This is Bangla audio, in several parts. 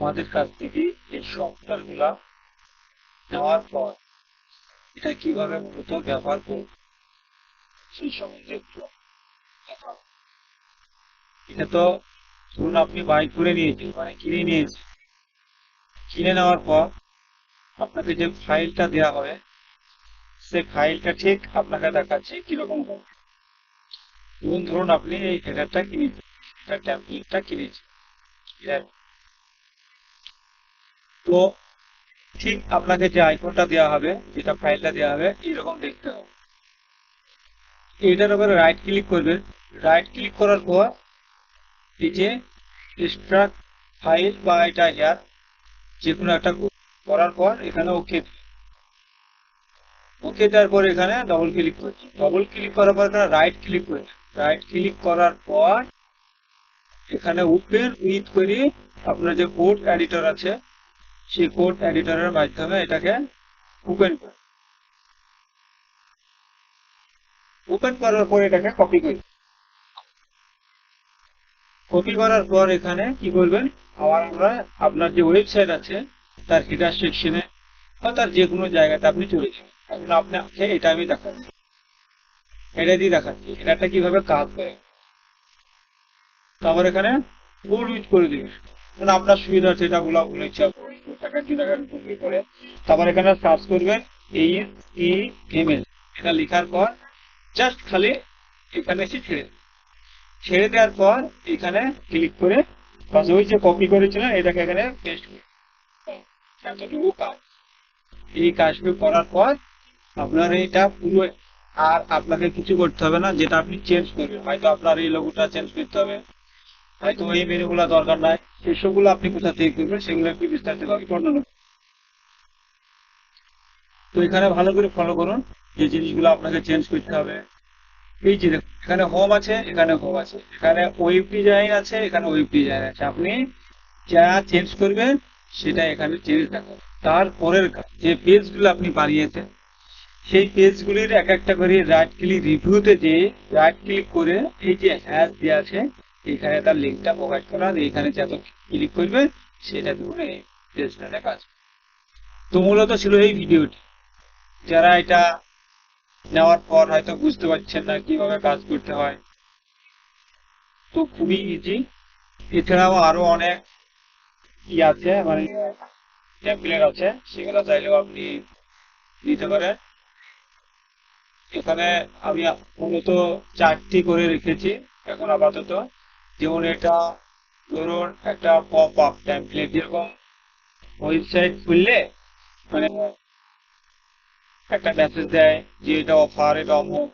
আমাদের কাছ থেকে এই সফটওয়্যার গুলা নেওয়ার পর এটা কিভাবে মূলত ব্যবহার করব সেই সম্বন্ধে একটু কথা বলবো। এটা তো ধরুন আপনি বাই করে নিয়েছেন, মানে কিনে নিয়েছেন। কিনে নেওয়ার পর আপনাকে যে ফাইলটা দেওয়া হবে সেই ফাইলটা ঠিক আপনাকে দেখাচ্ছে কিরকম হবে। ধরুন আপনি এই হেডারটা কিনেছেন, এটা টেমপ্লেটটা কিনেছেন। তো ঠিক আপনাকে যে আইকনটা দেওয়া হবে, যেটা ফাইলটা দেওয়া হবে, এরকম দেখতে হবে। এটার উপরে রাইট ক্লিক করবেন। রাইট ক্লিক করার পর এই যে এক্সট্রাক্ট ফাইল বা এটা হেয়ার যে কোনো একটা করার পর এখানে ওকে ওকে দেওয়ার পর এখানে ডবল ক্লিক করছি। ডবল ক্লিক করার পর এখানে রাইট ক্লিক করছি। রাইট ক্লিক করার পর এখানে ওপেন উইথ করে আপনার যে কোড এডিটর আছে সেই কোড এডিটরের মাধ্যমে এটাকে ওপেন করুন। ওপেন করার পর এটাকে কপি করুন। কপি করার পর এখানে কি করবেন, আবার আমরা আপনার যে ওয়েবসাইট আছে তার হেডার সেকশনে বা তার যে কোনো জায়গাতে আপনি চলে যাবেন। এখন আপনাকে এটা আমি দেখাচ্ছি, এটা দিয়ে দেখাচ্ছি এটা কিভাবে কাজ করে। তারপর এখানে ফুল ইউজ করে দিবেন, মানে আপনার সুবিধা আছে এটা গুলা বলেছি করে। তারপর এখানে সার্চ করবেন HTML, এটা লেখার পর জাস্ট খালি এখানে এসে ছেড়ে দেওয়ার পর এখানে ক্লিক করে বাস ওই যে কপি করেছিলেন এটাকে এখানে পেস্ট করুন। এতটুকু কাজ। এই কাজটি করার পর আপনার এইটা পুরো আর আপনাকে কিছু করতে হবে না। যেটা আপনি চেঞ্জ করবেন, হয়তো আপনার এই লোগোটা চেঞ্জ করতে হবে, হয়তো এই মেনুগুলো দরকার নাই, সেসবগুলো আপনি কোথা থেকে করবেন সেগুলো একটু বিস্তারিত ভাবে বর্ণনা। তো এখানে ভালো করে ফলো করুন যে জিনিসগুলো আপনাকে চেঞ্জ করতে হবে। এই যে এখানে হোম আছে, এখানে হোম আছে, এখানে ওয়েব ডিজাইন আছে, এখানে ওয়েব ডিজাইন আছে। আপনি যা চেঞ্জ করবেন সেটা এখানে চেঞ্জ দেখাবে। তারপরের যে পেজগুলো আপনি বানিয়েছেন সেই পেজগুলির এক একটা করে রাইট ক্লিক রিভিউতে যে রাইট ক্লিক করে এই যে হ্যাশ দেওয়া আছে এখানে তার লিঙ্কটা প্রোভাইড করা, এখানে যত ক্লিক করবে সেটা ধরে পেজটাতে কাজ। তো মূলত ছিল এই ভিডিওটি। যারা এটা নেওয়ার পর হয়তো বুঝতে পারছেন না কিভাবে কাজ করতে হয়, তো খুবই ইজি। এছাড়াও আরো অনেক কি আছে, মানে টেমপ্লেট আছে, সেগুলো চাইলেও আপনি নিতে পারেন। এখানে আমি মূলত 4টি করে রেখেছি এখন আপাতত। যেমন এটা ধরুন একটা পপ আপ টেমপ্লেট, যেরকম ওয়েবসাইট খুললে মানে একটা মেসেজ দেয় যে এটা অফার, এটা অমুক।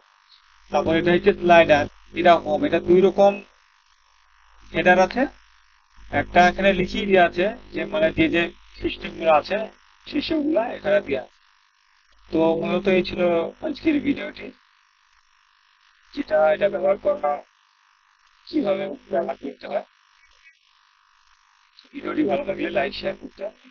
তারপর এটা হচ্ছে স্লাইডার, এটা হোম। এটা দুই রকম হেডার আছে। একটা এখানে লিখিয়ে দেওয়া আছে যে মানে যে যে সিস্টেম গুলো আছে সিস্টেম গুলা এখানে দেওয়া আছে। তো মূলত এই ছিল আজকের ভিডিওটি, যেটা এটা ব্যবহার করা কিভাবে ব্যবহার করতে হয়। ভিডিওটি ভালো লাগলে লাইক শেয়ার করতে হবে।